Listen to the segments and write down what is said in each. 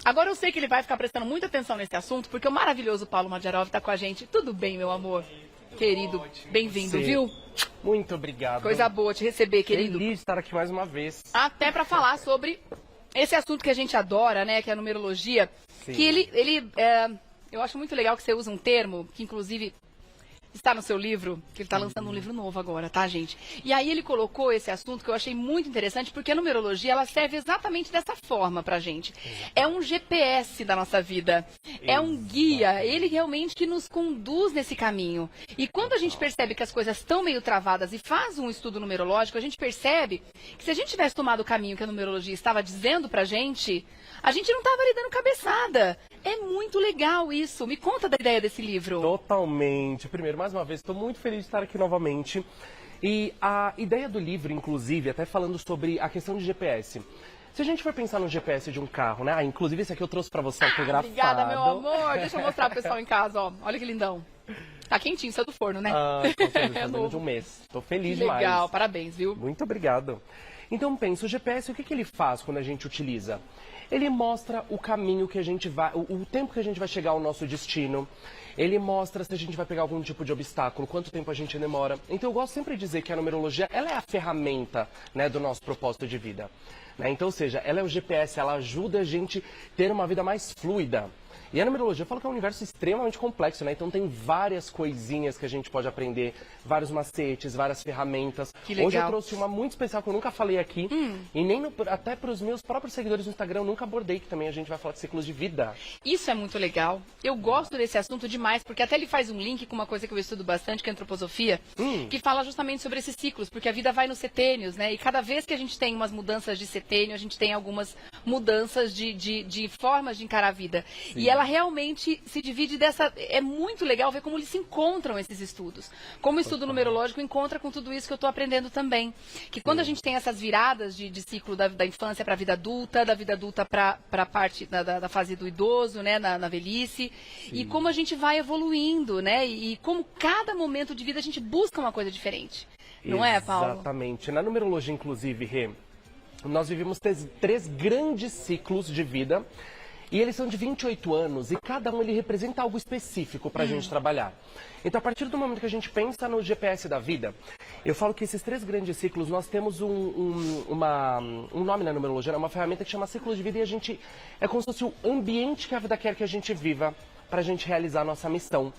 Agora eu sei que ele vai ficar prestando muita atenção nesse assunto, porque o maravilhoso Paulo Madjarov está com a gente. Tudo bem, meu amor? Querido, bem-vindo, viu? Muito obrigado. Coisa boa te receber, querido. Feliz de estar aqui mais uma vez. Até para falar sobre esse assunto que a gente adora, né, que é a numerologia. Sim. Que eu acho muito legal que você usa um termo, que inclusive está no seu livro, que ele está lançando um livro novo agora, tá, gente? E aí ele colocou esse assunto que eu achei muito interessante, porque a numerologia, ela serve exatamente dessa forma pra gente. É um GPS da nossa vida, é um guia, ele realmente que nos conduz nesse caminho. E quando a gente percebe que as coisas estão meio travadas e faz um estudo numerológico, a gente percebe que se a gente tivesse tomado o caminho que a numerologia estava dizendo pra gente, a gente não estava ali dando cabeçada. É muito legal isso. Me conta da ideia desse livro. Totalmente. Primeiro, mais uma vez, estou muito feliz de estar aqui novamente. E a ideia do livro, inclusive, até falando sobre a questão de GPS. Se a gente for pensar no GPS de um carro, né? Inclusive esse aqui eu trouxe pra você autografado. Obrigada, meu amor. Deixa eu mostrar pro pessoal em casa, ó. Olha que lindão. Tá quentinho, isso é do forno, né? É novo. De um mês. Tô feliz demais. Legal, parabéns, viu? Muito obrigado. Então pensa, o GPS, o que ele faz quando a gente utiliza? Ele mostra o caminho que a gente vai, o tempo que a gente vai chegar ao nosso destino. Ele mostra se a gente vai pegar algum tipo de obstáculo, quanto tempo a gente demora. Então eu gosto sempre de dizer que a numerologia, ela é a ferramenta, né, do nosso propósito de vida. Né? Então, ou seja, ela é o GPS, ela ajuda a gente a ter uma vida mais fluida. E a numerologia, eu falo que é um universo extremamente complexo, né? Então tem várias coisinhas que a gente pode aprender, vários macetes, várias ferramentas. Que legal. Hoje eu trouxe uma muito especial que eu nunca falei aqui, e nem até para os meus próprios seguidores no Instagram eu nunca abordei, que também a gente vai falar de ciclos de vida. Isso é muito legal. Eu gosto desse assunto demais, porque até ele faz um link com uma coisa que eu estudo bastante, que é a antroposofia, que fala justamente sobre esses ciclos, porque a vida vai nos setênios, né? E cada vez que a gente tem umas mudanças de setênio, a gente tem algumas mudanças de formas de encarar a vida. Sim. E ela realmente se divide dessa... É muito legal ver como eles se encontram, esses estudos. Como o estudo numerológico encontra com tudo isso que eu estou aprendendo também. Que quando a gente tem essas viradas de ciclo da infância para a vida adulta, da vida adulta para a parte da fase do idoso, né, na velhice, sim, e como a gente vai evoluindo, né, e como cada momento de vida a gente busca uma coisa diferente. Não é, Paulo? Exatamente. Na numerologia, inclusive, Rê, nós vivemos três grandes ciclos de vida. E eles são de 28 anos e cada um ele representa algo específico para a gente trabalhar. Então, a partir do momento que a gente pensa no GPS da vida, eu falo que esses três grandes ciclos, nós temos um nome na numerologia, uma ferramenta que chama ciclo de vida, e a gente é como se fosse o ambiente que a vida quer que a gente viva para a gente realizar a nossa missão.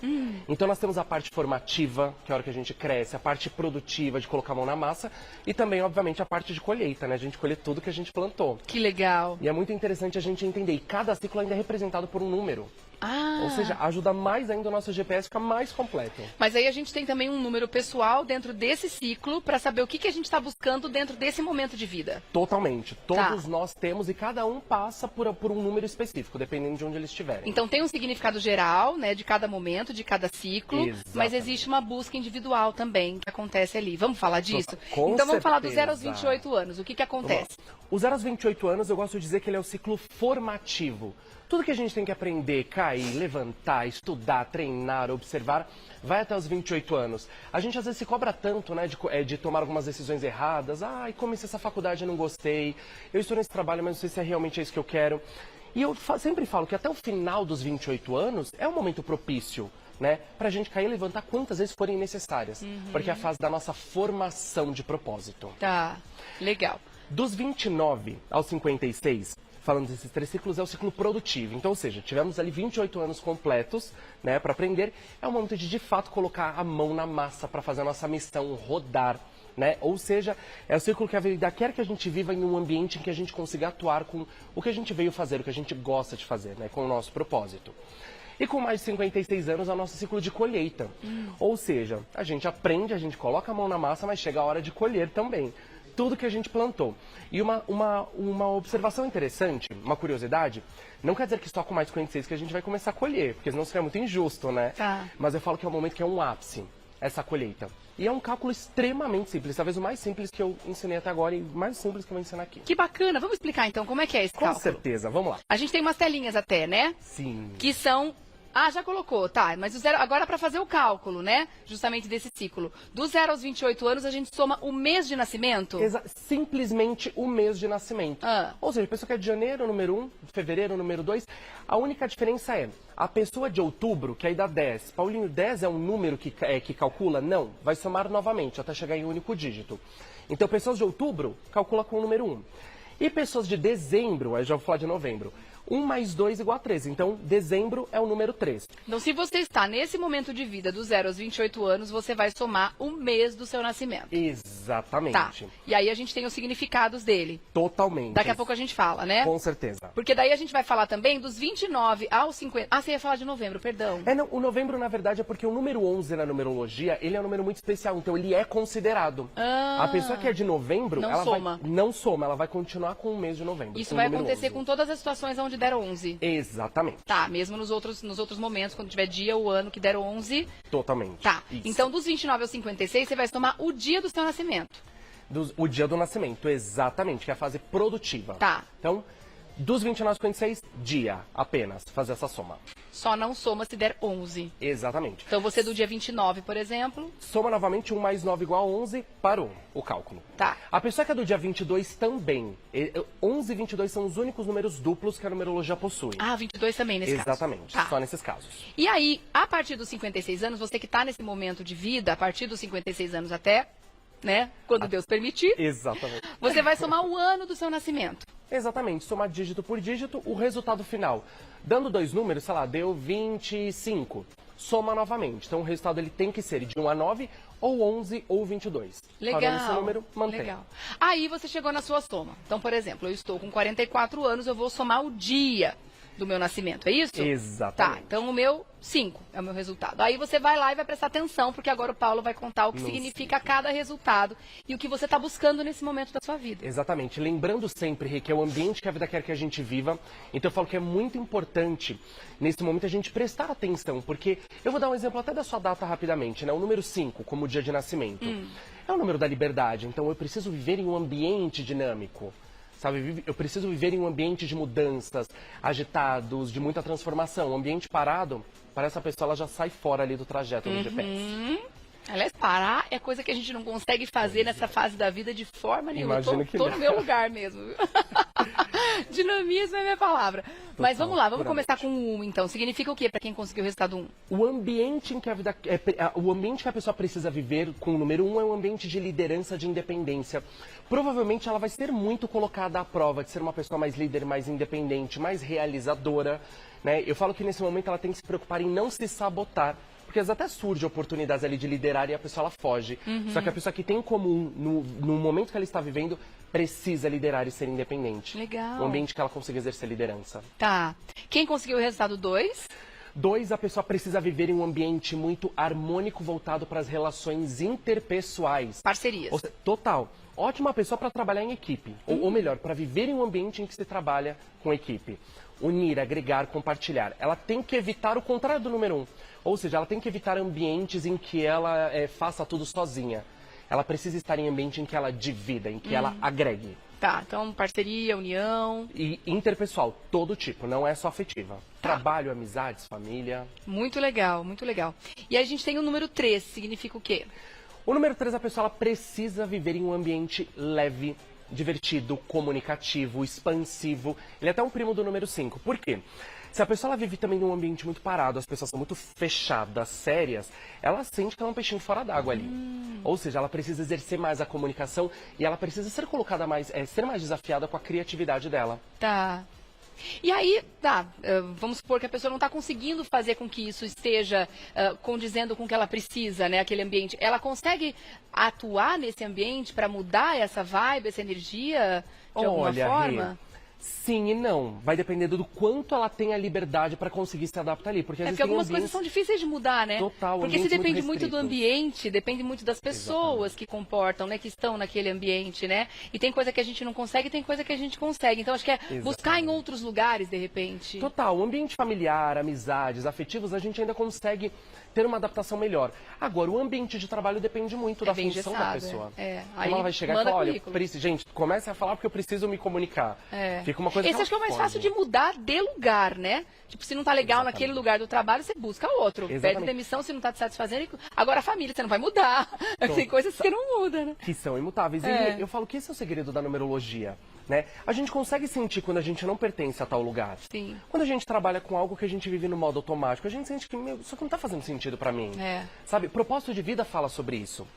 Então nós temos a parte formativa, que é a hora que a gente cresce, a parte produtiva, de colocar a mão na massa, e também, obviamente, a parte de colheita, né? A gente colhe tudo que a gente plantou. Que legal. E é muito interessante a gente entender, e cada ciclo ainda é representado por um número. Ah. Ou seja, ajuda mais ainda o nosso GPS a ficar mais completo. Mas aí a gente tem também um número pessoal dentro desse ciclo para saber o que a gente está buscando dentro desse momento de vida. Totalmente. Todos nós temos e cada um passa por um número específico, dependendo de onde eles estiverem. Então tem um significado geral, né, de cada momento, de cada ciclo, exatamente, mas existe uma busca individual também que acontece ali. Vamos falar disso? Com então vamos certeza. falar do 0 aos 28 anos. O que acontece? O 0 aos 28 anos, eu gosto de dizer que ele é o ciclo formativo. Tudo que a gente tem que aprender, cair, levantar, estudar, treinar, observar, vai até os 28 anos. A gente às vezes se cobra tanto, né, de tomar algumas decisões erradas. Ai, comecei essa faculdade e não gostei. Eu estou nesse trabalho, mas não sei se é realmente isso que eu quero. E eu sempre falo que até o final dos 28 anos é um momento propício, né, pra gente cair e levantar quantas vezes forem necessárias. Porque é a fase da nossa formação de propósito. Tá, legal. Dos 29 aos 56... falando desses três ciclos, é o ciclo produtivo. Então, ou seja, tivemos ali 28 anos completos, né, para aprender. É o momento de fato, colocar a mão na massa para fazer a nossa missão rodar, né? Ou seja, é o ciclo que a vida quer que a gente viva em um ambiente em que a gente consiga atuar com o que a gente veio fazer, o que a gente gosta de fazer, né, com o nosso propósito. E com mais de 56 anos é o nosso ciclo de colheita. Ou seja, a gente aprende, a gente coloca a mão na massa, mas chega a hora de colher também tudo que a gente plantou. E uma observação interessante, uma curiosidade, não quer dizer que só com mais de 56 que a gente vai começar a colher, porque senão seria muito injusto, né? Tá. Mas eu falo que é um momento que é um ápice, essa colheita. E é um cálculo extremamente simples, talvez o mais simples que eu ensinei até agora e o mais simples que eu vou ensinar aqui. Que bacana. Vamos explicar então como é que é esse cálculo? Com certeza, vamos lá. A gente tem umas telinhas até, né? Sim. Que são Ah, já colocou, tá. Mas o zero, agora para fazer o cálculo, né? Justamente desse ciclo. Do 0 aos 28 anos, a gente soma o mês de nascimento? Simplesmente o mês de nascimento. Ou seja, a pessoa que é de janeiro, número 1, de fevereiro, número 2. A única diferença é, a pessoa de outubro, que aí dá 10. Paulinho, 10 é um número que calcula? Não. Vai somar novamente, até chegar em um único dígito. Então, pessoas de outubro, calcula com o número 1. E pessoas de dezembro, aí já vou falar de novembro. 1 mais 2 igual a 3. Então, dezembro é o número 3. Então, se você está nesse momento de vida, do 0 aos 28 anos, você vai somar o mês do seu nascimento. Exatamente. Tá. E aí a gente tem os significados dele. Totalmente. Daqui a pouco a gente fala, né? Com certeza. Porque daí a gente vai falar também dos 29 aos 50... Ah, você ia falar de novembro, perdão. Não, o novembro, na verdade, é porque o número 11 na numerologia, ele é um número muito especial, então ele é considerado. A pessoa que é de novembro, não soma, ela vai continuar com o mês de novembro. Isso vai acontecer com todas as situações onde der 11. Exatamente. Tá, mesmo nos outros momentos, quando tiver dia ou ano que der 11. Totalmente. Tá, isso. então dos 29 aos 56, você vai somar o dia do seu nascimento. O dia do nascimento, exatamente, que é a fase produtiva. Tá. Então, dos 29 aos 56, dia apenas, fazer essa soma. Só não soma se der 11. Exatamente. Então você do dia 29, por exemplo... Soma novamente 1 mais 9 igual a 11, parou o cálculo. Tá. A pessoa que é do dia 22 também. 11 e 22 são os únicos números duplos que a numerologia possui. Ah, 22 também nesse caso. Exatamente, tá. Só nesses casos. E aí, a partir dos 56 anos, você que está nesse momento de vida, a partir dos 56 anos até, né, quando Deus permitir... Exatamente. Você vai somar o ano do seu nascimento. Exatamente, somar dígito por dígito, o resultado final. Dando 2 números, sei lá, deu 25. Soma novamente. Então o resultado ele tem que ser de 1 a 9, ou 11, ou 22. Legal. Parando esse número, mantém. Legal. Aí você chegou na sua soma. Então, por exemplo, eu estou com 44 anos, eu vou somar o dia do meu nascimento, é isso? Exatamente. Tá, então o meu 5 é o meu resultado. Aí você vai lá e vai prestar atenção, porque agora o Paulo vai contar o que significa cada resultado e o que você está buscando nesse momento da sua vida. Exatamente. Lembrando sempre, Rê, que é o ambiente que a vida quer que a gente viva. Então eu falo que é muito importante, nesse momento, a gente prestar atenção, porque eu vou dar um exemplo até da sua data rapidamente, né? O número 5, como dia de nascimento, é o número da liberdade. Então eu preciso viver em um ambiente dinâmico. Sabe, eu preciso viver em um ambiente de mudanças, agitados, de muita transformação. Um ambiente parado, para essa pessoa, ela já sai fora ali do trajeto do GPS. Aliás, parar é coisa que a gente não consegue fazer nessa fase da vida de forma nenhuma. Imagino Eu tô no meu lugar mesmo. Dinamismo é minha palavra. Mas vamos lá, vamos começar com o 1, então. Significa o quê para quem conseguiu o resultado 1? O ambiente em que o ambiente que a pessoa precisa viver com o número 1 é um ambiente de liderança, de independência. Provavelmente ela vai ser muito colocada à prova de ser uma pessoa mais líder, mais independente, mais realizadora, né? Eu falo que nesse momento ela tem que se preocupar em não se sabotar. Porque às vezes até surge oportunidades ali de liderar e a pessoa ela foge. Só que a pessoa que tem em comum, no momento que ela está vivendo, precisa liderar e ser independente. Legal. Um ambiente que ela consiga exercer liderança. Tá. Quem conseguiu o resultado 2? 2, a pessoa precisa viver em um ambiente muito harmônico, voltado para as relações interpessoais. Parcerias. Total. Ótima pessoa para trabalhar em equipe. Ou melhor, para viver em um ambiente em que se trabalha com equipe. Unir, agregar, compartilhar. Ela tem que evitar o contrário do número 1. Ou seja, ela tem que evitar ambientes em que ela faça tudo sozinha. Ela precisa estar em ambiente em que ela divida, em que ela agregue. Tá, então parceria, união. E interpessoal, todo tipo, não é só afetiva. Tá. Trabalho, amizades, família. Muito legal, muito legal. E a gente tem o número 3, significa o quê? O número 3, a pessoa ela precisa viver em um ambiente leve, divertido, comunicativo, expansivo. Ele é até um primo do número 5. Por quê? Se a pessoa ela vive também num ambiente muito parado, as pessoas são muito fechadas, sérias, ela sente que ela é um peixinho fora d'água ali. Ou seja, ela precisa exercer mais a comunicação e ela precisa ser colocada mais, ser mais desafiada com a criatividade dela. Tá. E aí, vamos supor que a pessoa não está conseguindo fazer com que isso esteja condizendo com o que ela precisa, né, aquele ambiente. Ela consegue atuar nesse ambiente para mudar essa vibe, essa energia, de alguma forma? Sim e não. Vai dependendo do quanto ela tem a liberdade para conseguir se adaptar ali. Porque, porque algumas coisas são difíceis de mudar, né? Total. Porque se depende muito do ambiente, depende muito das pessoas que comportam, né? Que estão naquele ambiente, né? E tem coisa que a gente não consegue e tem coisa que a gente consegue. Então, acho que é buscar em outros lugares, de repente. Total. O ambiente familiar, amizades, afetivos, a gente ainda consegue ter uma adaptação melhor. Agora, o ambiente de trabalho depende muito da função da pessoa. Aí ela vai chegar e falar, olha, currículo. gente, comece a falar porque eu preciso me comunicar. Fica uma coisa Esse acho que é o mais foge. fácil de mudar de lugar, né? Tipo, se não tá legal Exatamente. naquele lugar do trabalho, você busca outro. Pede Exatamente. demissão se não tá te satisfazendo. Agora a família, você não vai mudar. Tem coisas que não mudam, né? Que são imutáveis. É. E eu falo que esse é o segredo da numerologia, né? A gente consegue sentir quando a gente não pertence a tal lugar. Sim. Quando a gente trabalha com algo que a gente vive no modo automático, a gente sente que, meu, isso aqui não tá fazendo sentido pra mim. É. Sabe? Propósito de vida fala sobre isso.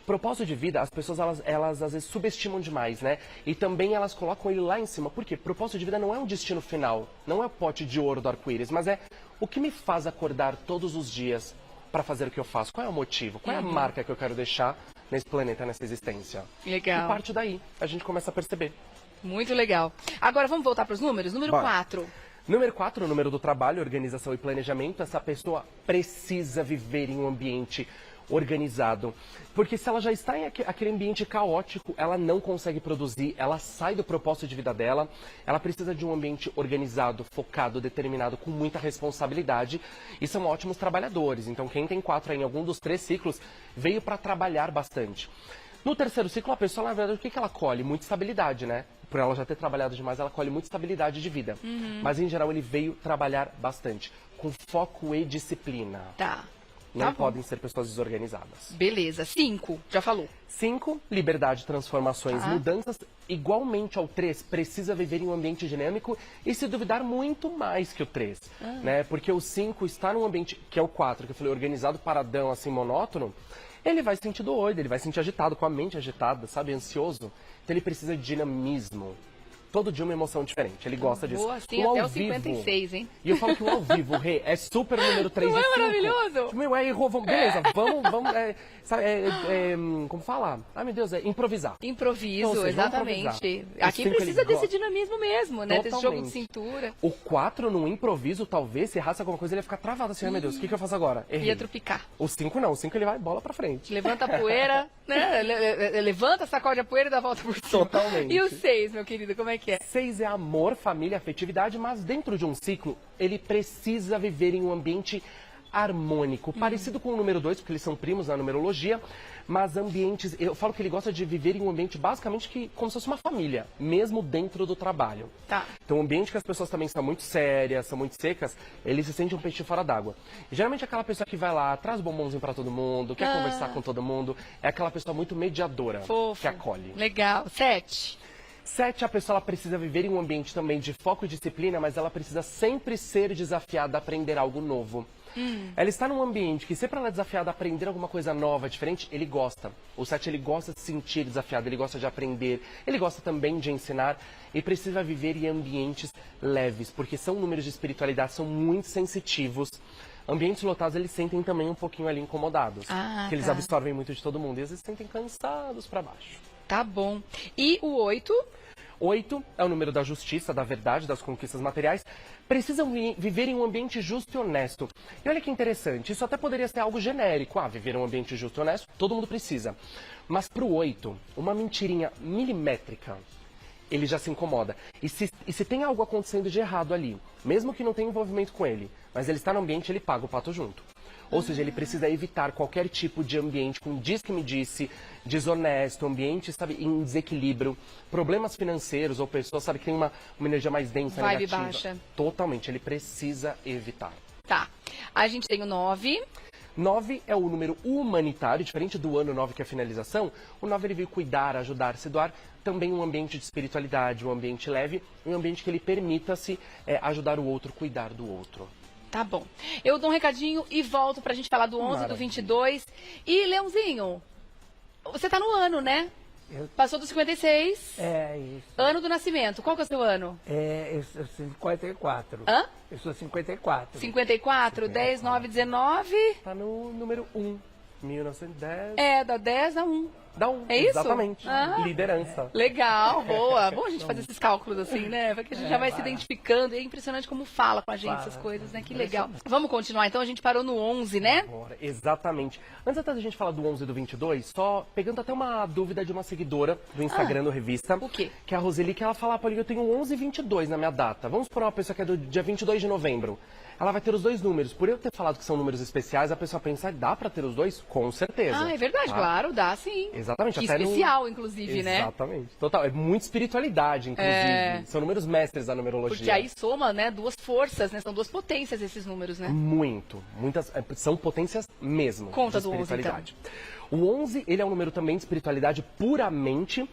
Propósito de vida, as pessoas, elas às vezes subestimam demais, né? E também elas colocam ele lá em cima. Por quê? Propósito de vida não é um destino final, não é o pote de ouro do arco-íris, mas é o que me faz acordar todos os dias para fazer o que eu faço. Qual é o motivo? Qual é a marca que eu quero deixar nesse planeta, nessa existência? Legal. E parte daí, a gente começa a perceber. Muito legal. Agora vamos voltar para os números? Número Bora. 4. Número 4, o número do trabalho, organização e planejamento. Essa pessoa precisa viver em um ambiente organizado. Porque se ela já está em aquele ambiente caótico, ela não consegue produzir, ela sai do propósito de vida dela, ela precisa de um ambiente organizado, focado, determinado, com muita responsabilidade. E são ótimos trabalhadores. Então quem tem 4 aí em algum dos 3 ciclos, veio para trabalhar bastante. No terceiro ciclo, a pessoa, na verdade, o que ela colhe? Muita estabilidade, né? Por ela já ter trabalhado demais, ela colhe muita estabilidade de vida. Mas, em geral, ele veio trabalhar bastante, com foco e disciplina. Tá. Não Tá bom. podem ser pessoas desorganizadas. Beleza. 5. Já falou. 5, liberdade, transformações, Tá. mudanças. Igualmente ao 3, precisa viver em um ambiente dinâmico e se duvidar muito mais que o 3. Né? Porque o 5 está num ambiente, que é o 4, que eu falei, organizado, paradão, assim, monótono. Ele vai se sentir doido, ele vai se sentir agitado, com a mente agitada, sabe, ansioso. Então ele precisa de dinamismo. Todo dia uma emoção diferente, ele gosta disso. Boa, assim, O até ao os vivo, 56, hein? E eu falo que o ao vivo, Rê, é super número 3 Não e é 5. maravilhoso? Meu, errou, beleza, vamos, sabe, como fala? Ai, meu Deus, improvisar. Improviso, Então, ou seja, vamos exatamente. improvisar. Aqui O 5 precisa ele desse gosta. dinamismo mesmo, né? Desse jogo de Totalmente. cintura. O 4, no improviso, talvez, se errasse alguma coisa, ele ia ficar travado assim, ai meu Deus, o que eu faço agora? Errei. Ia tropicar. O 5 não, o 5 ele vai bola pra frente. Levanta a poeira, né? Levanta, sacode a poeira e dá a volta por cima. Totalmente. E o 6, meu querido, como é que é? 6 é amor, família, afetividade, mas dentro de um ciclo, ele precisa viver em um ambiente harmônico, parecido com o número 2, porque eles são primos na numerologia, mas ambientes, eu falo que ele gosta de viver em um ambiente basicamente como se fosse uma família, mesmo dentro do trabalho. Tá. Então, um ambiente que as pessoas também são muito sérias, são muito secas, ele se sente um peixe fora d'água. E, geralmente aquela pessoa que vai lá, traz bombonzinho pra todo mundo, quer conversar com todo mundo, é aquela pessoa muito mediadora, Fofo. que acolhe. Legal. 7. 7, a pessoa ela precisa viver em um ambiente também de foco e disciplina, mas ela precisa sempre ser desafiada a aprender algo novo. Ela está num ambiente que sempre ela é desafiada a aprender alguma coisa nova, diferente, ele gosta. O 7, ele gosta de se sentir desafiado, ele gosta de aprender, ele gosta também de ensinar e precisa viver em ambientes leves, porque são números de espiritualidade, são muito sensitivos. Ambientes lotados, eles sentem também um pouquinho ali incomodados, porque eles tá. absorvem muito de todo mundo e às vezes sentem cansados para baixo. Tá bom. E o 8? 8 é o número da justiça, da verdade, das conquistas materiais. Precisam viver em um ambiente justo e honesto. E olha que interessante, isso até poderia ser algo genérico. Ah, viver em um ambiente justo e honesto, todo mundo precisa. Mas para o 8, uma mentirinha milimétrica, ele já se incomoda. E se tem algo acontecendo de errado ali, mesmo que não tenha envolvimento com ele, mas ele está no ambiente, ele paga o pato junto. Ou seja, ele precisa evitar qualquer tipo de ambiente com diz que me disse, desonesto, ambiente, sabe, em desequilíbrio, problemas financeiros ou pessoas, sabe, que tem uma energia mais densa, Vibe negativa. baixa. Totalmente, ele precisa evitar. Tá. A gente tem o 9. 9 é o número humanitário, diferente do ano 9 que é a finalização. O 9 ele veio cuidar, ajudar, se doar. Também um ambiente de espiritualidade, um ambiente leve, um ambiente que ele permita-se ajudar o outro, cuidar do outro. Tá bom. Eu dou um recadinho e volto pra gente falar do 11, do Maravilha. 22. E, Leãozinho, você tá no ano, né? Passou dos 56. É isso. Ano do nascimento. Qual que é o seu ano? Eu sou 54. Hã? Eu sou 54. 54, 10, 9, 19. Tá no número 1, 1910. É, da 10 a 1. Dá um. É isso? Exatamente. Ah. Liderança. Legal, boa. Bom a gente fazer esses cálculos assim, né? Porque a gente já vai se identificando. E é impressionante como fala com a gente essas coisas, né? Que legal. Vamos continuar. Então a gente parou no 11, né? Bora, exatamente. Antes até da gente falar do 11 e do 22, só pegando até uma dúvida de uma seguidora do Instagram do Revista. O quê? Que é a Roseli, que ela fala, Paulinho, eu tenho 11 e 22 na minha data. Vamos por uma pessoa que é do dia 22 de novembro. Ela vai ter os dois números. Por eu ter falado que são números especiais, a pessoa pensa, dá pra ter os dois? Com certeza. Ah, é verdade, tá? claro, dá sim. Exatamente. Que até especial, inclusive, né? Exatamente. Total. É muita espiritualidade, inclusive. São números mestres da numerologia. Porque aí soma, né, duas forças, né? São duas potências esses números, né? Muito. Muitas, são potências mesmo. Conta de do 11, espiritualidade. O 11, ele é um número também de espiritualidade puramente.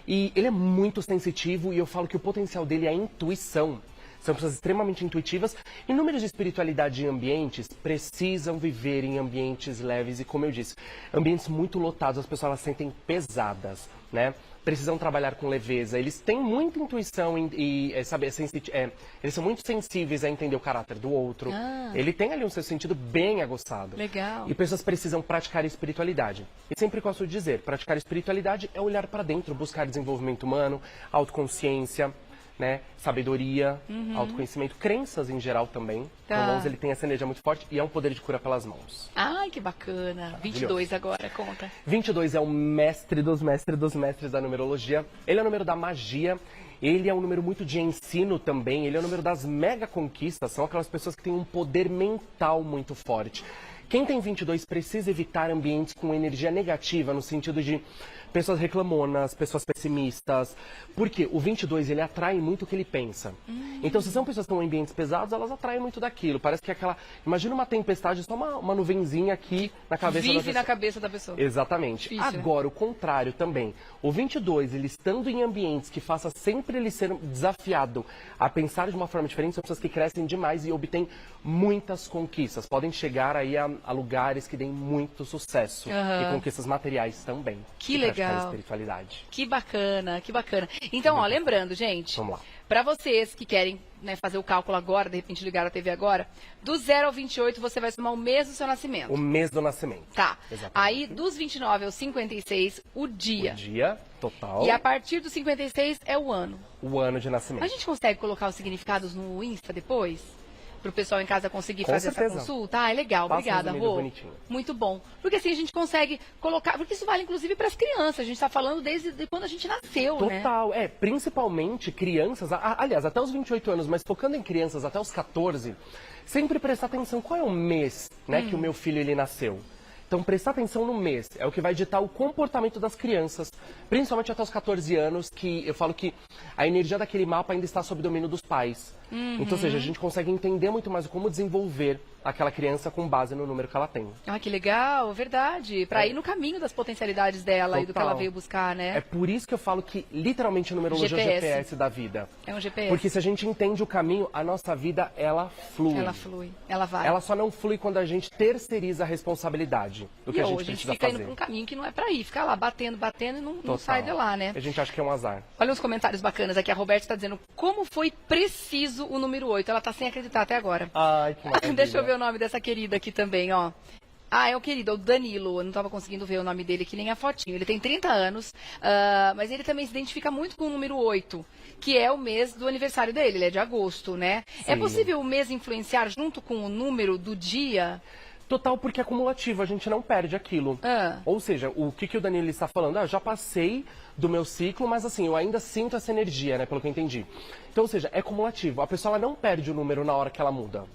E ele é muito sensitivo e eu falo que o potencial dele é a intuição. São pessoas extremamente intuitivas. E números de espiritualidade em ambientes precisam viver em ambientes leves e, como eu disse, ambientes muito lotados, as pessoas elas sentem pesadas, né? Precisam trabalhar com leveza. Eles têm muita intuição eles são muito sensíveis a entender o caráter do outro. Ele tem ali um seu sentido bem aguçado. Legal. E pessoas precisam praticar espiritualidade. E sempre gosto de dizer, praticar espiritualidade é olhar para dentro, buscar desenvolvimento humano, autoconsciência, né, sabedoria, autoconhecimento, crenças em geral também. Tá. O 11 ele tem essa energia muito forte e é um poder de cura pelas mãos. Ai, que bacana. 22 agora, conta. 22 é o mestre dos mestres da numerologia. Ele é o número da magia. Ele é um número muito de ensino também. Ele é o número das mega conquistas. São aquelas pessoas que têm um poder mental muito forte. Quem tem 22 precisa evitar ambientes com energia negativa, no sentido de pessoas reclamonas, pessoas pessimistas. Porque o 22, ele atrai muito o que ele pensa. Então, se são pessoas que estão em ambientes pesados, elas atraem muito daquilo. Parece que é aquela... Imagina uma tempestade, só uma nuvenzinha aqui na cabeça da pessoa. Vive na cabeça da pessoa. Exatamente. Difícil, né? Agora, o contrário também. O 22, ele estando em ambientes que faça sempre ele ser desafiado a pensar de uma forma diferente, são pessoas que crescem demais e obtêm muitas conquistas. Podem chegar aí a lugares que deem muito sucesso. E conquistas materiais também. Que e praticar legal. espiritualidade. Que bacana, que bacana. Então, ó, lembrando, gente, Vamos lá. pra vocês que querem, né, fazer o cálculo agora, de repente ligar a TV agora, do 0 ao 28 você vai somar o mês do seu nascimento. O mês do nascimento. Tá. Exatamente. Aí, dos 29 ao 56, o dia. O dia total. E a partir do 56 é o ano. O ano de nascimento. A gente consegue colocar os significados no Insta depois? Pro pessoal em casa conseguir Com fazer certeza. essa consulta? Ah, é legal, Passa obrigada, resumido Rô. bonitinho. Muito bom. Porque assim a gente consegue colocar. Porque isso vale inclusive para as crianças. A gente está falando desde quando a gente nasceu, né? Total, principalmente crianças, aliás, até os 28 anos, mas focando em crianças até os 14, sempre prestar atenção qual é o mês, né, que o meu filho ele nasceu. Então, prestar atenção no mês é o que vai ditar o comportamento das crianças, principalmente até os 14 anos, que eu falo que a energia daquele mapa ainda está sob domínio dos pais. Então, ou seja, a gente consegue entender muito mais como desenvolver aquela criança com base no número que ela tem. Ah, que legal, verdade. Para ir no caminho das potencialidades dela e do que ela veio buscar, né? É por isso que eu falo que, literalmente, a numerologia é o GPS da vida. É um GPS. Porque se a gente entende o caminho, a nossa vida, ela flui. Ela flui, ela vai. Ela só não flui quando a gente terceiriza a responsabilidade do que a gente precisa fica fazer. indo pra um caminho que não é pra ir. Fica lá batendo e não sai de lá, né? A gente acha que é um azar. Olha uns comentários bacanas aqui. A Roberta está dizendo como foi preciso o número 8. Ela tá sem acreditar até agora. Ai, que maravilha. Deixa eu ver o nome dessa querida aqui também, ó. Ah, é o querido, é o Danilo. Eu não estava conseguindo ver o nome dele aqui, nem a fotinho. Ele tem 30 anos, mas ele também se identifica muito com o número 8, que é o mês do aniversário dele. Ele é de agosto, né? Sim. É possível o mês influenciar junto com o número do dia? Total, porque é acumulativo, a gente não perde aquilo. Ou seja, o que o Danilo está falando? Eu já passei do meu ciclo, mas assim, eu ainda sinto essa energia, né, pelo que eu entendi. Então, ou seja, é cumulativo. A pessoa ela não perde o número na hora que ela muda.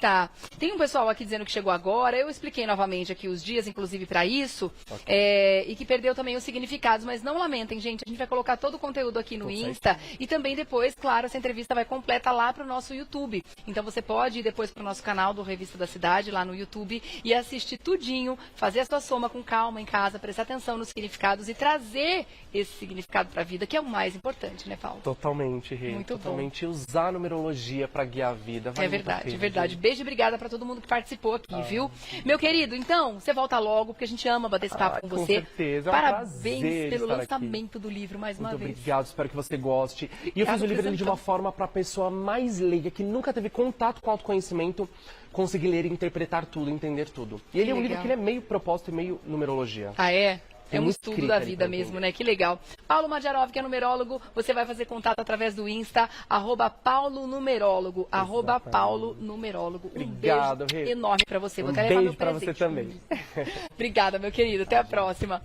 Tá. Tem um pessoal aqui dizendo que chegou agora. Eu expliquei novamente aqui os dias, inclusive para isso, e que perdeu também os significados. Mas não lamentem, gente. A gente vai colocar todo o conteúdo aqui no Insta. E também depois, claro, essa entrevista vai completa lá pro nosso YouTube. Então você pode ir depois pro nosso canal do Revista da Cidade, lá no YouTube, e assistir tudinho, fazer a sua soma com calma em casa, prestar atenção nos significados e trazer esse significado para a vida, que é o mais importante, né, Paulo? Totalmente, Rê. Muito Totalmente bom. Usar a numerologia para guiar a vida. É verdade, é verdade. Beijo e obrigada para todo mundo que participou aqui, viu? Meu querido, então, você volta logo, porque a gente ama bater esse papo com você. Com certeza. É um Parabéns pelo estar lançamento do livro, mais uma Muito vez. obrigado, espero que você goste. E eu fiz o livro de uma forma para a pessoa mais leiga, que nunca teve contato com autoconhecimento, conseguir ler e interpretar tudo, entender tudo. E ele é um livro que ele é meio propósito e meio numerologia. Ah, é? Tem É um muita estudo escrita da ali vida pra mesmo, entender. né? Que legal. Paulo Madjarov, que é numerólogo, você vai fazer contato através do Insta, @paulonumerólogo, @paulonumerólogo. Um Obrigado, beijo Rê. enorme pra você. Vou Um até levar beijo meu pra você presente. também. Obrigada, meu querido. Até a próxima.